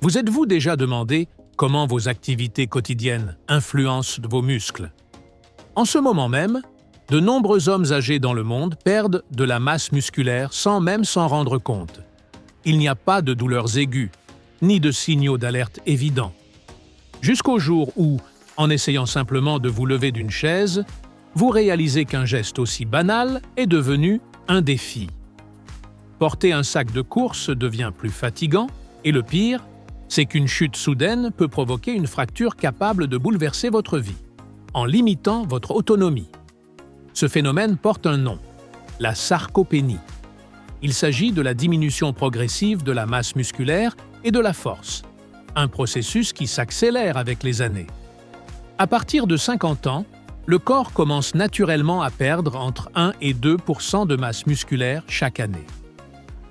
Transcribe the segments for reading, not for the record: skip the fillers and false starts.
Vous êtes-vous déjà demandé comment vos activités quotidiennes influencent vos muscles? En ce moment même, de nombreux hommes âgés dans le monde perdent de la masse musculaire sans même s'en rendre compte. Il n'y a pas de douleurs aiguës, ni de signaux d'alerte évidents. Jusqu'au jour où, en essayant simplement de vous lever d'une chaise, vous réalisez qu'un geste aussi banal est devenu un défi. Porter un sac de course devient plus fatigant, et le pire, c'est qu'une chute soudaine peut provoquer une fracture capable de bouleverser votre vie, en limitant votre autonomie. Ce phénomène porte un nom, la sarcopénie. Il s'agit de la diminution progressive de la masse musculaire et de la force, un processus qui s'accélère avec les années. À partir de 50 ans, le corps commence naturellement à perdre entre 1 et 2% de masse musculaire chaque année.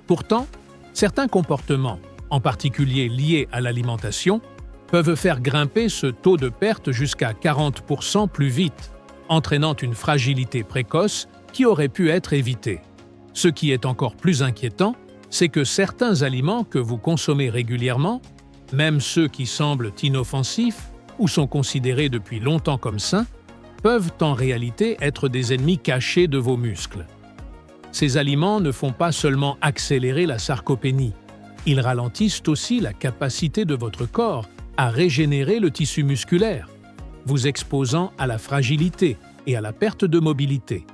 Pourtant, certains comportements, en particulier liés à l'alimentation, peuvent faire grimper ce taux de perte jusqu'à 40% plus vite, entraînant une fragilité précoce qui aurait pu être évitée. Ce qui est encore plus inquiétant, c'est que certains aliments que vous consommez régulièrement, même ceux qui semblent inoffensifs ou sont considérés depuis longtemps comme sains, peuvent en réalité être des ennemis cachés de vos muscles. Ces aliments ne font pas seulement accélérer la sarcopénie, ils ralentissent aussi la capacité de votre corps à régénérer le tissu musculaire, vous exposant à la fragilité et à la perte de mobilité.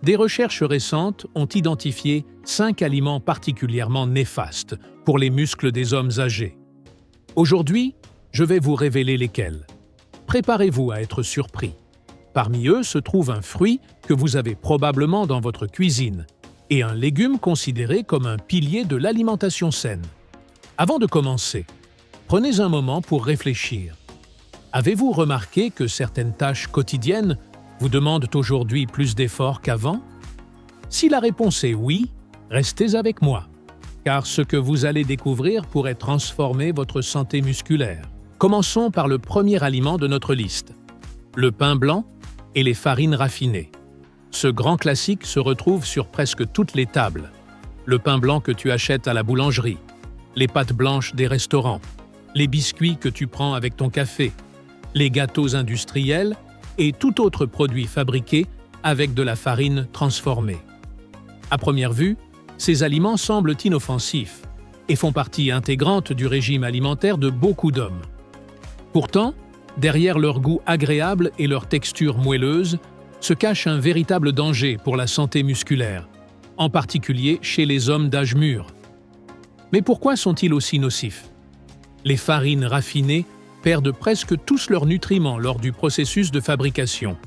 Des recherches récentes ont identifié 5 aliments particulièrement néfastes pour les muscles des hommes âgés. Aujourd'hui, je vais vous révéler lesquels. Préparez-vous à être surpris. Parmi eux se trouve un fruit que vous avez probablement dans votre cuisine et un légume considéré comme un pilier de l'alimentation saine. Avant de commencer, prenez un moment pour réfléchir. Avez-vous remarqué que certaines tâches quotidiennes vous demandent aujourd'hui plus d'efforts qu'avant? Si la réponse est oui, restez avec moi, car ce que vous allez découvrir pourrait transformer votre santé musculaire. Commençons par le premier aliment de notre liste, le pain blanc et les farines raffinées. Ce grand classique se retrouve sur presque toutes les tables. Le pain blanc que tu achètes à la boulangerie, les pâtes blanches des restaurants, les biscuits que tu prends avec ton café, les gâteaux industriels et tout autre produit fabriqué avec de la farine transformée. À première vue, ces aliments semblent inoffensifs et font partie intégrante du régime alimentaire de beaucoup d'hommes. Pourtant, derrière leur goût agréable et leur texture moelleuse, se cache un véritable danger pour la santé musculaire, en particulier chez les hommes d'âge mûr. Mais pourquoi sont-ils aussi nocifs? Les farines raffinées perdent presque tous leurs nutriments lors du processus de fabrication.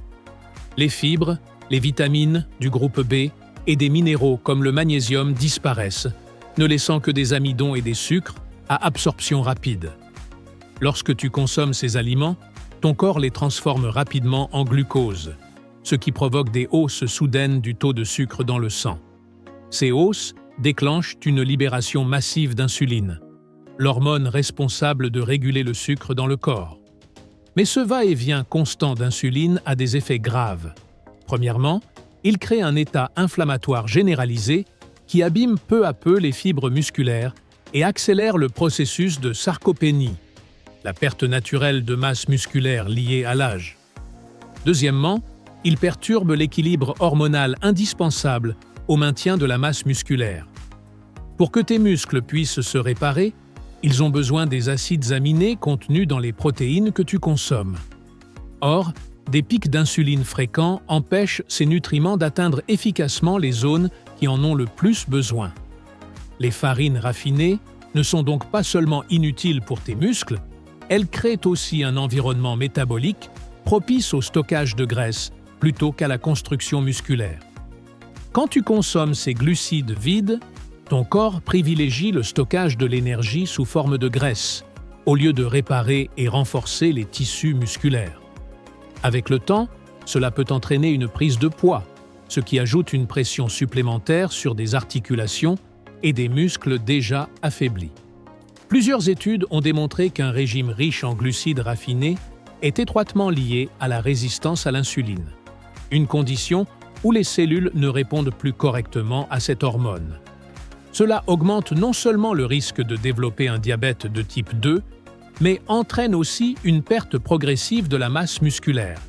Les fibres, les vitamines du groupe B et des minéraux comme le magnésium disparaissent, ne laissant que des amidons et des sucres à absorption rapide. Lorsque tu consommes ces aliments, ton corps les transforme rapidement en glucose, ce qui provoque des hausses soudaines du taux de sucre dans le sang. Ces hausses déclenchent une libération massive d'insuline, l'hormone responsable de réguler le sucre dans le corps. Mais ce va-et-vient constant d'insuline a des effets graves. Premièrement, il crée un état inflammatoire généralisé qui abîme peu à peu les fibres musculaires et accélère le processus de sarcopénie, la perte naturelle de masse musculaire liée à l'âge. Deuxièmement, il perturbe l'équilibre hormonal indispensable au maintien de la masse musculaire. Pour que tes muscles puissent se réparer, ils ont besoin des acides aminés contenus dans les protéines que tu consommes. Or, des pics d'insuline fréquents empêchent ces nutriments d'atteindre efficacement les zones qui en ont le plus besoin. Les farines raffinées ne sont donc pas seulement inutiles pour tes muscles, elles créent aussi un environnement métabolique propice au stockage de graisse plutôt qu'à la construction musculaire. Quand tu consommes ces glucides vides, ton corps privilégie le stockage de l'énergie sous forme de graisse, au lieu de réparer et renforcer les tissus musculaires. Avec le temps, cela peut entraîner une prise de poids, ce qui ajoute une pression supplémentaire sur des articulations et des muscles déjà affaiblis. Plusieurs études ont démontré qu'un régime riche en glucides raffinés est étroitement lié à la résistance à l'insuline, une condition où les cellules ne répondent plus correctement à cette hormone. Cela augmente non seulement le risque de développer un diabète de type 2, mais entraîne aussi une perte progressive de la masse musculaire,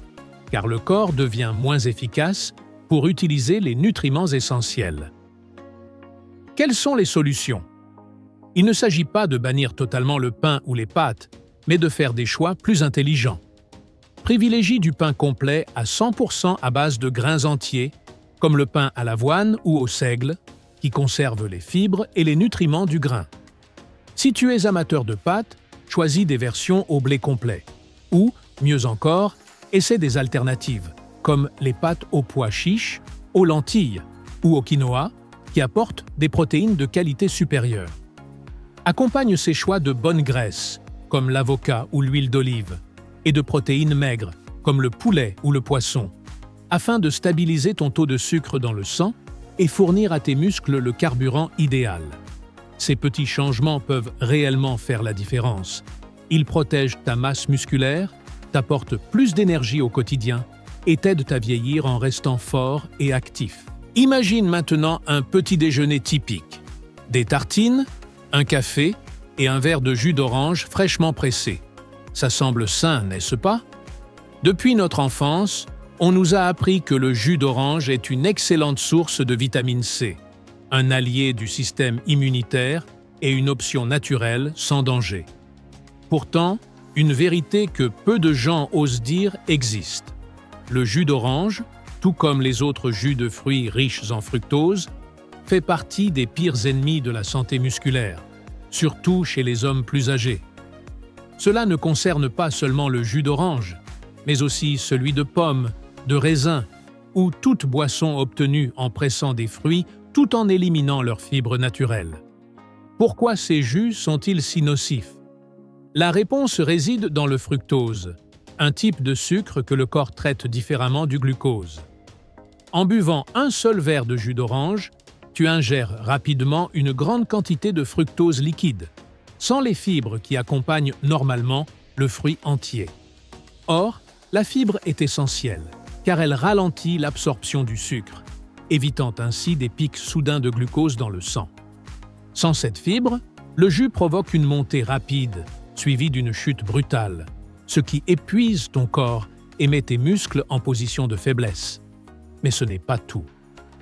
car le corps devient moins efficace pour utiliser les nutriments essentiels. Quelles sont les solutions? Il ne s'agit pas de bannir totalement le pain ou les pâtes, mais de faire des choix plus intelligents. Privilégie du pain complet à 100% à base de grains entiers, comme le pain à l'avoine ou au seigle, qui conserve les fibres et les nutriments du grain. Si tu es amateur de pâtes, choisis des versions au blé complet. Ou, mieux encore, essaie des alternatives, comme les pâtes aux pois chiches, aux lentilles ou au quinoa, qui apportent des protéines de qualité supérieure. Accompagne ces choix de bonnes graisses, comme l'avocat ou l'huile d'olive, et de protéines maigres, comme le poulet ou le poisson, afin de stabiliser ton taux de sucre dans le sang et fournir à tes muscles le carburant idéal. Ces petits changements peuvent réellement faire la différence. Ils protègent ta masse musculaire, t'apportent plus d'énergie au quotidien et t'aident à vieillir en restant fort et actif. Imagine maintenant un petit déjeuner typique. Des tartines, un café et un verre de jus d'orange fraîchement pressé. Ça semble sain, n'est-ce pas? Depuis notre enfance, on nous a appris que le jus d'orange est une excellente source de vitamine C, un allié du système immunitaire et une option naturelle sans danger. Pourtant, une vérité que peu de gens osent dire existe. Le jus d'orange, tout comme les autres jus de fruits riches en fructose, fait partie des pires ennemis de la santé musculaire, surtout chez les hommes plus âgés. Cela ne concerne pas seulement le jus d'orange, mais aussi celui de pomme, de raisin ou toute boisson obtenue en pressant des fruits tout en éliminant leurs fibres naturelles. Pourquoi ces jus sont-ils si nocifs? La réponse réside dans le fructose, un type de sucre que le corps traite différemment du glucose. En buvant un seul verre de jus d'orange, tu ingères rapidement une grande quantité de fructose liquide, sans les fibres qui accompagnent normalement le fruit entier. Or, la fibre est essentielle, car elle ralentit l'absorption du sucre, évitant ainsi des pics soudains de glucose dans le sang. Sans cette fibre, le jus provoque une montée rapide, suivie d'une chute brutale, ce qui épuise ton corps et met tes muscles en position de faiblesse. Mais ce n'est pas tout.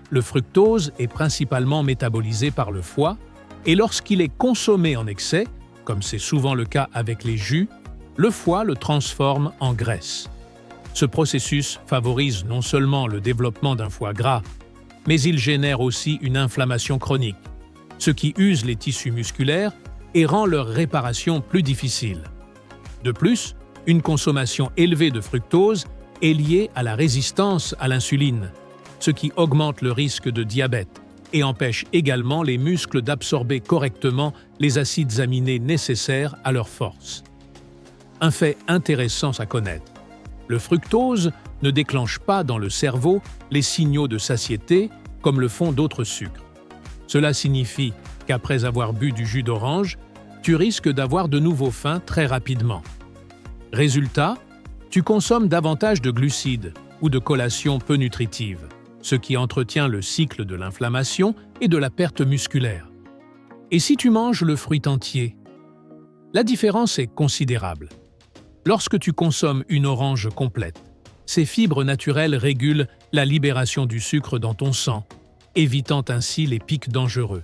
Le fructose est principalement métabolisé par le foie, et lorsqu'il est consommé en excès, comme c'est souvent le cas avec les jus, le foie le transforme en graisse. Ce processus favorise non seulement le développement d'un foie gras, mais il génère aussi une inflammation chronique, ce qui use les tissus musculaires et rend leur réparation plus difficile. De plus, une consommation élevée de fructose est liée à la résistance à l'insuline, ce qui augmente le risque de diabète et empêche également les muscles d'absorber correctement les acides aminés nécessaires à leur force. Un fait intéressant à connaître. Le fructose ne déclenche pas dans le cerveau les signaux de satiété comme le font d'autres sucres. Cela signifie qu'après avoir bu du jus d'orange, tu risques d'avoir de nouveau faim très rapidement. Résultat, tu consommes davantage de glucides ou de collations peu nutritives, ce qui entretient le cycle de l'inflammation et de la perte musculaire. Et si tu manges le fruit entier? La différence est considérable. Lorsque tu consommes une orange complète, ces fibres naturelles régulent la libération du sucre dans ton sang, évitant ainsi les pics dangereux.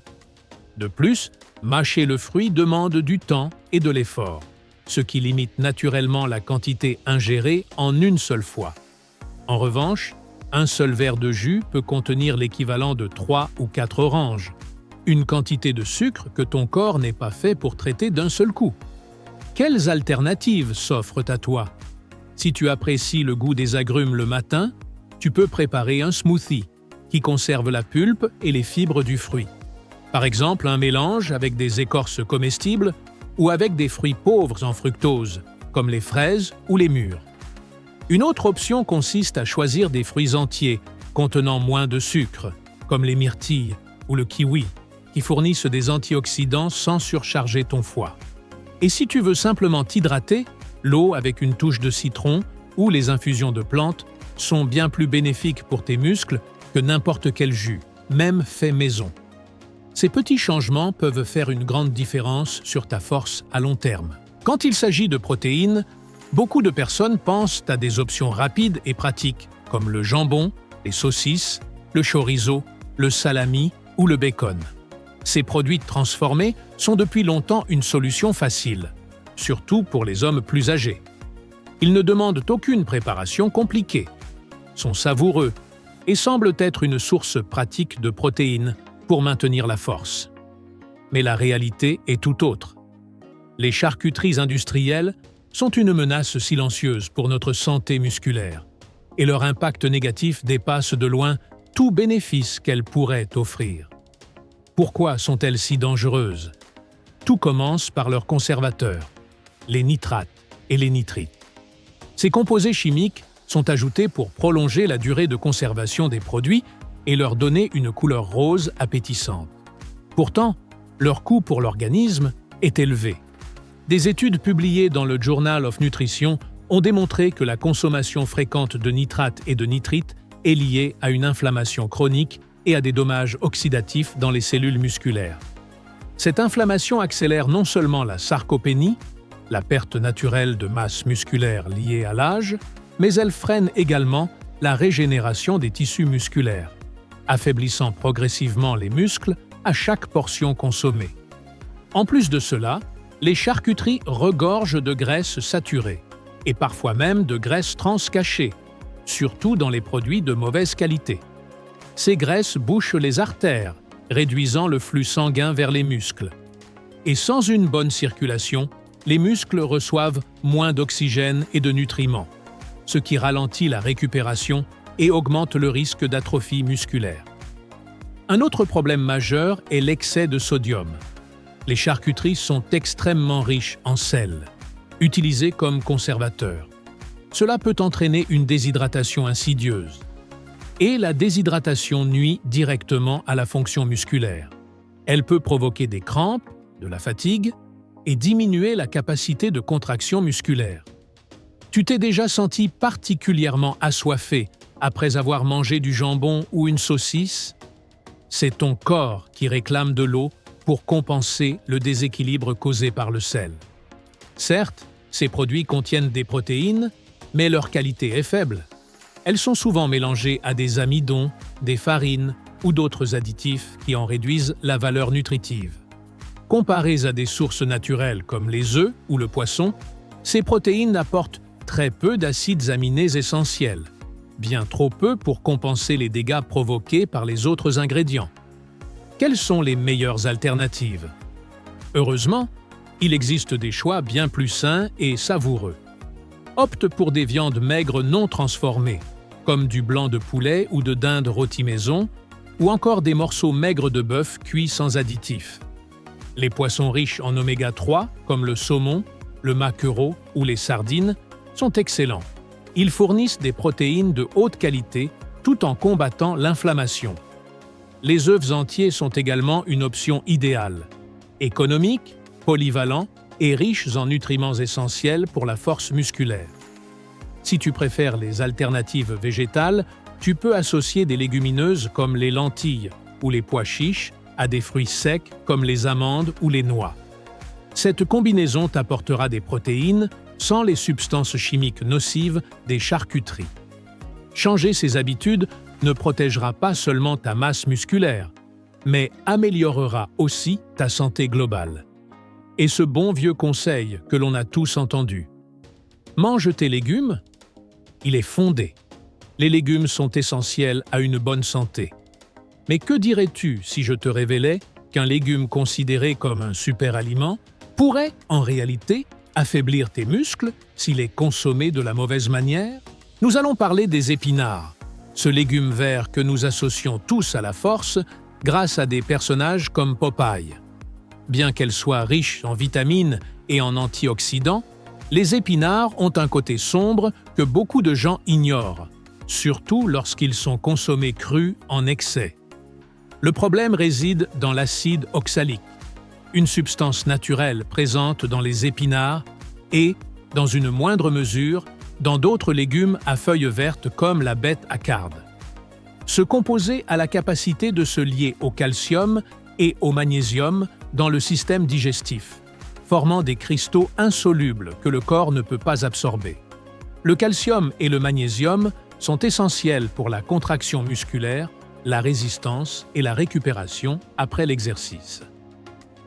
De plus, mâcher le fruit demande du temps et de l'effort, ce qui limite naturellement la quantité ingérée en une seule fois. En revanche, un seul verre de jus peut contenir l'équivalent de 3 ou 4 oranges, une quantité de sucre que ton corps n'est pas fait pour traiter d'un seul coup. Quelles alternatives s'offrent à toi? Si tu apprécies le goût des agrumes le matin, tu peux préparer un smoothie qui conserve la pulpe et les fibres du fruit. Par exemple, un mélange avec des écorces comestibles ou avec des fruits pauvres en fructose, comme les fraises ou les mûres. Une autre option consiste à choisir des fruits entiers contenant moins de sucre, comme les myrtilles ou le kiwi, qui fournissent des antioxydants sans surcharger ton foie. Et si tu veux simplement t'hydrater, l'eau avec une touche de citron ou les infusions de plantes sont bien plus bénéfiques pour tes muscles que n'importe quel jus, même fait maison. Ces petits changements peuvent faire une grande différence sur ta force à long terme. Quand il s'agit de protéines, beaucoup de personnes pensent à des options rapides et pratiques, comme le jambon, les saucisses, le chorizo, le salami ou le bacon. Ces produits transformés sont depuis longtemps une solution facile, surtout pour les hommes plus âgés. Ils ne demandent aucune préparation compliquée, sont savoureux et semblent être une source pratique de protéines pour maintenir la force. Mais la réalité est tout autre. Les charcuteries industrielles sont une menace silencieuse pour notre santé musculaire, et leur impact négatif dépasse de loin tout bénéfice qu'elles pourraient offrir. Pourquoi sont-elles si dangereuses? Tout commence par leurs conservateurs, les nitrates et les nitrites. Ces composés chimiques sont ajoutés pour prolonger la durée de conservation des produits et leur donner une couleur rose appétissante. Pourtant, leur coût pour l'organisme est élevé. Des études publiées dans le Journal of Nutrition ont démontré que la consommation fréquente de nitrates et de nitrites est liée à une inflammation chronique et à des dommages oxydatifs dans les cellules musculaires. Cette inflammation accélère non seulement la sarcopénie, la perte naturelle de masse musculaire liée à l'âge, mais elle freine également la régénération des tissus musculaires, affaiblissant progressivement les muscles à chaque portion consommée. En plus de cela, les charcuteries regorgent de graisses saturées, et parfois même de graisses trans cachées, surtout dans les produits de mauvaise qualité. Ces graisses bouchent les artères, réduisant le flux sanguin vers les muscles. Et sans une bonne circulation, les muscles reçoivent moins d'oxygène et de nutriments, ce qui ralentit la récupération et augmente le risque d'atrophie musculaire. Un autre problème majeur est l'excès de sodium. Les charcuteries sont extrêmement riches en sel, utilisés comme conservateurs. Cela peut entraîner une déshydratation insidieuse. Et la déshydratation nuit directement à la fonction musculaire. Elle peut provoquer des crampes, de la fatigue et diminuer la capacité de contraction musculaire. Tu t'es déjà senti particulièrement assoiffé après avoir mangé du jambon ou une saucisse? C'est ton corps qui réclame de l'eau pour compenser le déséquilibre causé par le sel. Certes, ces produits contiennent des protéines, mais leur qualité est faible. Elles sont souvent mélangées à des amidons, des farines ou d'autres additifs qui en réduisent la valeur nutritive. Comparées à des sources naturelles comme les œufs ou le poisson, ces protéines apportent très peu d'acides aminés essentiels, bien trop peu pour compenser les dégâts provoqués par les autres ingrédients. Quelles sont les meilleures alternatives? Heureusement, il existe des choix bien plus sains et savoureux. Opte pour des viandes maigres non transformées, comme du blanc de poulet ou de dinde rôti maison, ou encore des morceaux maigres de bœuf cuits sans additifs. Les poissons riches en oméga 3, comme le saumon, le maquereau ou les sardines, sont excellents. Ils fournissent des protéines de haute qualité tout en combattant l'inflammation. Les œufs entiers sont également une option idéale, économique, polyvalent et riches en nutriments essentiels pour la force musculaire. Si tu préfères les alternatives végétales, tu peux associer des légumineuses comme les lentilles ou les pois chiches à des fruits secs comme les amandes ou les noix. Cette combinaison t'apportera des protéines sans les substances chimiques nocives des charcuteries. Changer ces habitudes ne protégera pas seulement ta masse musculaire, mais améliorera aussi ta santé globale. Et ce bon vieux conseil que l'on a tous entendu. Mange tes légumes, il est fondé. Les légumes sont essentiels à une bonne santé. Mais que dirais-tu si je te révélais qu'un légume considéré comme un super aliment pourrait, en réalité, affaiblir tes muscles s'il est consommé de la mauvaise manière? Nous allons parler des épinards, ce légume vert que nous associons tous à la force grâce à des personnages comme Popeye. Bien qu'elles soient riches en vitamines et en antioxydants, les épinards ont un côté sombre que beaucoup de gens ignorent, surtout lorsqu'ils sont consommés crus en excès. Le problème réside dans l'acide oxalique, une substance naturelle présente dans les épinards et, dans une moindre mesure, dans d'autres légumes à feuilles vertes comme la bête à cardes. Ce composé a la capacité de se lier au calcium et au magnésium dans le système digestif, formant des cristaux insolubles que le corps ne peut pas absorber. Le calcium et le magnésium sont essentiels pour la contraction musculaire, la résistance et la récupération après l'exercice.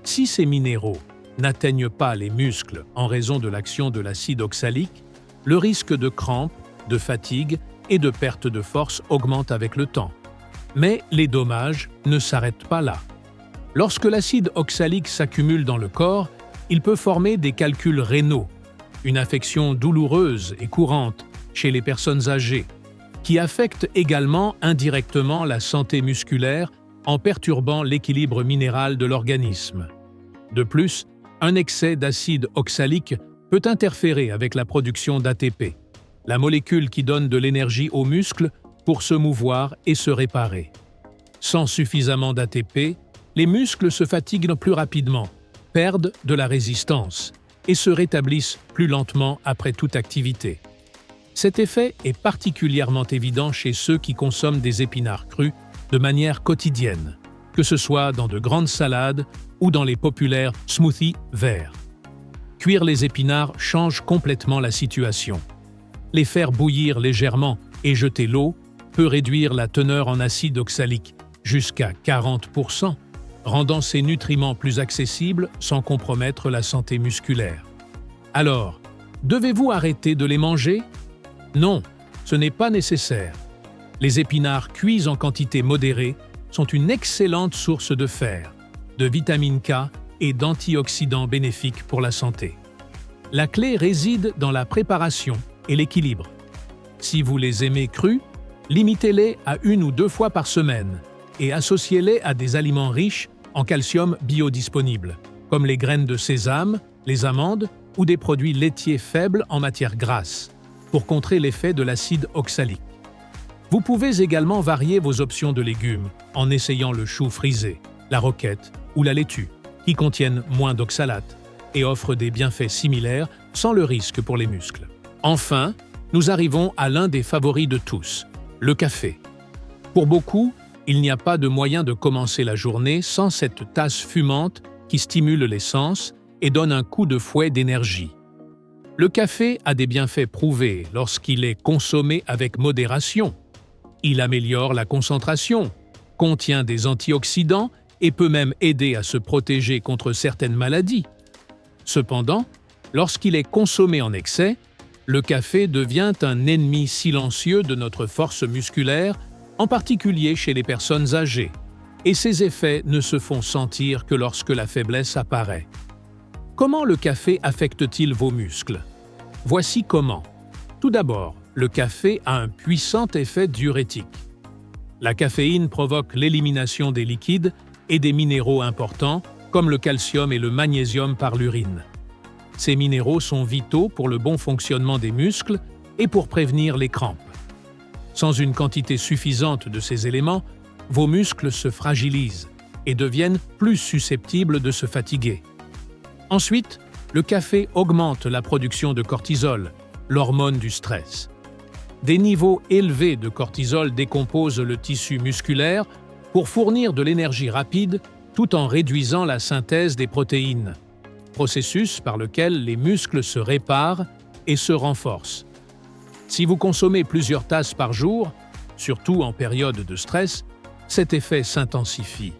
Si ces minéraux n'atteignent pas les muscles en raison de l'action de l'acide oxalique, le risque de crampes, de fatigue et de perte de force augmente avec le temps. Mais les dommages ne s'arrêtent pas là. Lorsque l'acide oxalique s'accumule dans le corps, il peut former des calculs rénaux, une affection douloureuse et courante chez les personnes âgées, qui affecte également indirectement la santé musculaire en perturbant l'équilibre minéral de l'organisme. De plus, un excès d'acide oxalique peut interférer avec la production d'ATP, la molécule qui donne de l'énergie aux muscles pour se mouvoir et se réparer. Sans suffisamment d'ATP, les muscles se fatiguent plus rapidement, perdent de la résistance et se rétablissent plus lentement après toute activité. Cet effet est particulièrement évident chez ceux qui consomment des épinards crus de manière quotidienne, que ce soit dans de grandes salades ou dans les populaires smoothies verts. Cuire les épinards change complètement la situation. Les faire bouillir légèrement et jeter l'eau peut réduire la teneur en acide oxalique jusqu'à 40%, rendant ces nutriments plus accessibles sans compromettre la santé musculaire. Alors, devez-vous arrêter de les manger? Non, ce n'est pas nécessaire. Les épinards cuits en quantité modérée sont une excellente source de fer, de vitamine K et d'antioxydants bénéfiques pour la santé. La clé réside dans la préparation et l'équilibre. Si vous les aimez crus, limitez-les à 1 ou 2 fois par semaine et associez-les à des aliments riches en calcium biodisponible, comme les graines de sésame, les amandes ou des produits laitiers faibles en matière grasse, pour contrer l'effet de l'acide oxalique. Vous pouvez également varier vos options de légumes en essayant le chou frisé, la roquette ou la laitue, qui contiennent moins d'oxalate et offrent des bienfaits similaires sans le risque pour les muscles. Enfin, nous arrivons à l'un des favoris de tous, le café. Pour beaucoup, il n'y a pas de moyen de commencer la journée sans cette tasse fumante qui stimule les sens et donne un coup de fouet d'énergie. Le café a des bienfaits prouvés lorsqu'il est consommé avec modération. Il améliore la concentration, contient des antioxydants et peut même aider à se protéger contre certaines maladies. Cependant, lorsqu'il est consommé en excès, le café devient un ennemi silencieux de notre force musculaire, en particulier chez les personnes âgées, et ses effets ne se font sentir que lorsque la faiblesse apparaît. Comment le café affecte-t-il vos muscles? Voici comment. Tout d'abord, le café a un puissant effet diurétique. La caféine provoque l'élimination des liquides et des minéraux importants, comme le calcium et le magnésium par l'urine. Ces minéraux sont vitaux pour le bon fonctionnement des muscles et pour prévenir les crampes. Sans une quantité suffisante de ces éléments, vos muscles se fragilisent et deviennent plus susceptibles de se fatiguer. Ensuite, le café augmente la production de cortisol, l'hormone du stress. Des niveaux élevés de cortisol décomposent le tissu musculaire pour fournir de l'énergie rapide tout en réduisant la synthèse des protéines, processus par lequel les muscles se réparent et se renforcent. Si vous consommez plusieurs tasses par jour, surtout en période de stress, cet effet s'intensifie,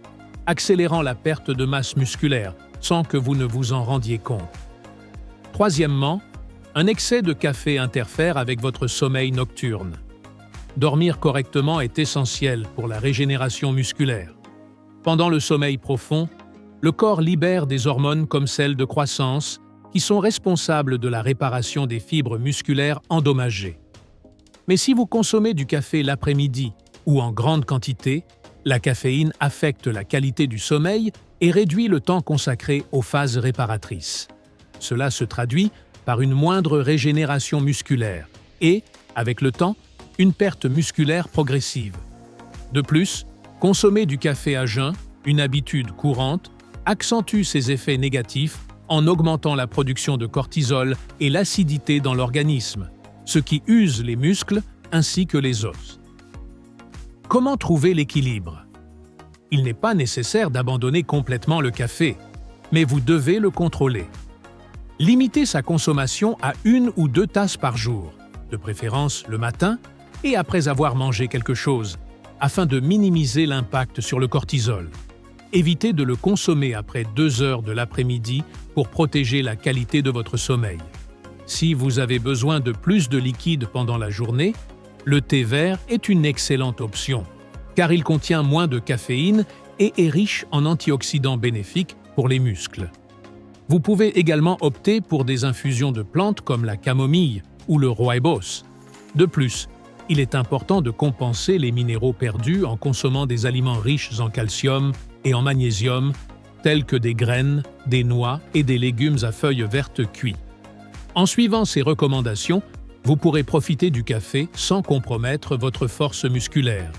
accélérant la perte de masse musculaire sans que vous ne vous en rendiez compte. Troisièmement, un excès de café interfère avec votre sommeil nocturne. Dormir correctement est essentiel pour la régénération musculaire. Pendant le sommeil profond, le corps libère des hormones comme celles de croissance qui sont responsables de la réparation des fibres musculaires endommagées. Mais si vous consommez du café l'après-midi ou en grande quantité, la caféine affecte la qualité du sommeil et réduit le temps consacré aux phases réparatrices. Cela se traduit par une moindre régénération musculaire et, avec le temps, une perte musculaire progressive. De plus, consommer du café à jeun, une habitude courante, accentue ces effets négatifs en augmentant la production de cortisol et l'acidité dans l'organisme, ce qui use les muscles ainsi que les os. Comment trouver l'équilibre? il n'est pas nécessaire d'abandonner complètement le café, mais vous devez le contrôler. Limitez sa consommation à 1 ou 2 tasses par jour, de préférence le matin et après avoir mangé quelque chose, afin de minimiser l'impact sur le cortisol. Évitez de le consommer après 2 heures de l'après-midi pour protéger la qualité de votre sommeil. Si vous avez besoin de plus de liquide pendant la journée, le thé vert est une excellente option, car il contient moins de caféine et est riche en antioxydants bénéfiques pour les muscles. Vous pouvez également opter pour des infusions de plantes comme la camomille ou le rooibos. De plus, il est important de compenser les minéraux perdus en consommant des aliments riches en calcium et en magnésium, tels que des graines, des noix et des légumes à feuilles vertes cuits. En suivant ces recommandations, vous pourrez profiter du café sans compromettre votre force musculaire.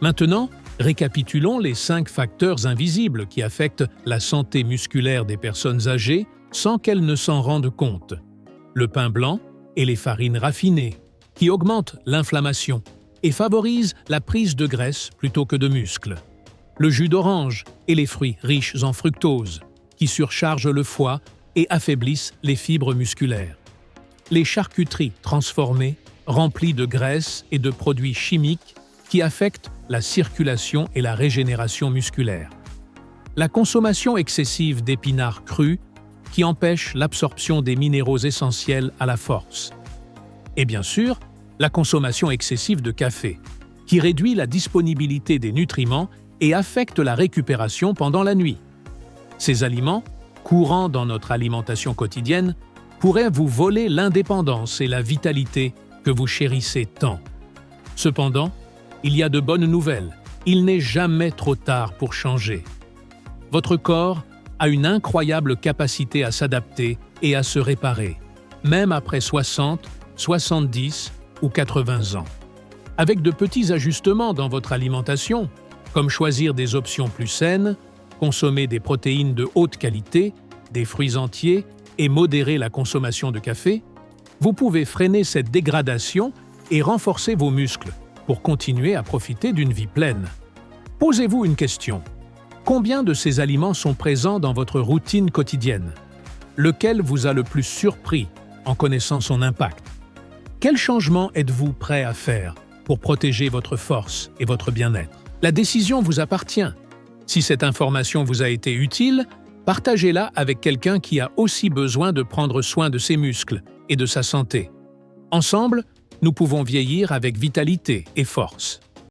Maintenant, récapitulons les 5 facteurs invisibles qui affectent la santé musculaire des personnes âgées sans qu'elles ne s'en rendent compte. Le pain blanc et les farines raffinées, qui augmentent l'inflammation et favorisent la prise de graisse plutôt que de muscles. Le jus d'orange et les fruits riches en fructose, qui surchargent le foie et affaiblissent les fibres musculaires. Les charcuteries transformées, remplies de graisse et de produits chimiques qui affectent la circulation et la régénération musculaire. La consommation excessive d'épinards crus qui empêche l'absorption des minéraux essentiels à la force. Et bien sûr, la consommation excessive de café, qui réduit la disponibilité des nutriments et affecte la récupération pendant la nuit. Ces aliments, courants dans notre alimentation quotidienne, pourraient vous voler l'indépendance et la vitalité que vous chérissez tant. Cependant, il y a de bonnes nouvelles. Il n'est jamais trop tard pour changer. Votre corps a une incroyable capacité à s'adapter et à se réparer, même après 60, 70 ou 80 ans. Avec de petits ajustements dans votre alimentation, comme choisir des options plus saines, consommer des protéines de haute qualité, des fruits entiers et modérer la consommation de café, vous pouvez freiner cette dégradation et renforcer vos muscles pour continuer à profiter d'une vie pleine. Posez-vous une question. Combien de ces aliments sont présents dans votre routine quotidienne? Lequel vous a le plus surpris en connaissant son impact? Quel changement êtes-vous prêt à faire pour protéger votre force et votre bien-être? La décision vous appartient. Si cette information vous a été utile, partagez-la avec quelqu'un qui a aussi besoin de prendre soin de ses muscles et de sa santé. Ensemble, nous pouvons vieillir avec vitalité et force.